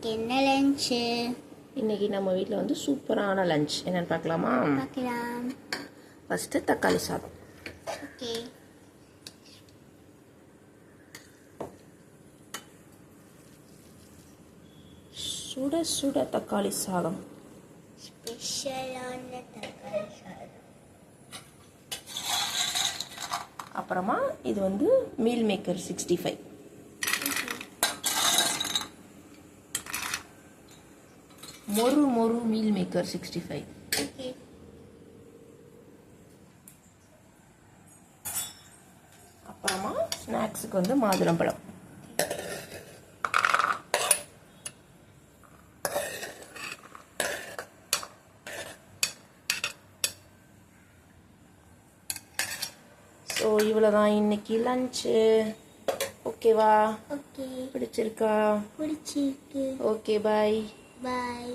இன்னைக்கு என்ன லஞ்ச்? இன்னைக்கு நம்ம வீட்டில் வந்து சூப்பரான லஞ்ச் என்னன்னு பார்க்கலாமா? பார்க்கலாம். ஃபஸ்ட்டு தக்காளி சாதம். ஓகே. சுட சுட தக்காளி சாதம். ஸ்பெஷலான தக்காளி சாதம். அப்புறமா இது வந்து மீல் மேக்கர் 65. மொறு மொறு மீல் மேக்கர் 65. ஓகே. அப்புறமா ஸ்நாக்ஸுக்கு வந்து மாதுளம்பழம். ஸோ இவ்வளோதான் இன்னைக்கு லஞ்சு. ஓகேவா? ஓகே. பிடிச்சிருக்கா? பிடிச்சிருக்கு. ஓகே, பாய். பாய்.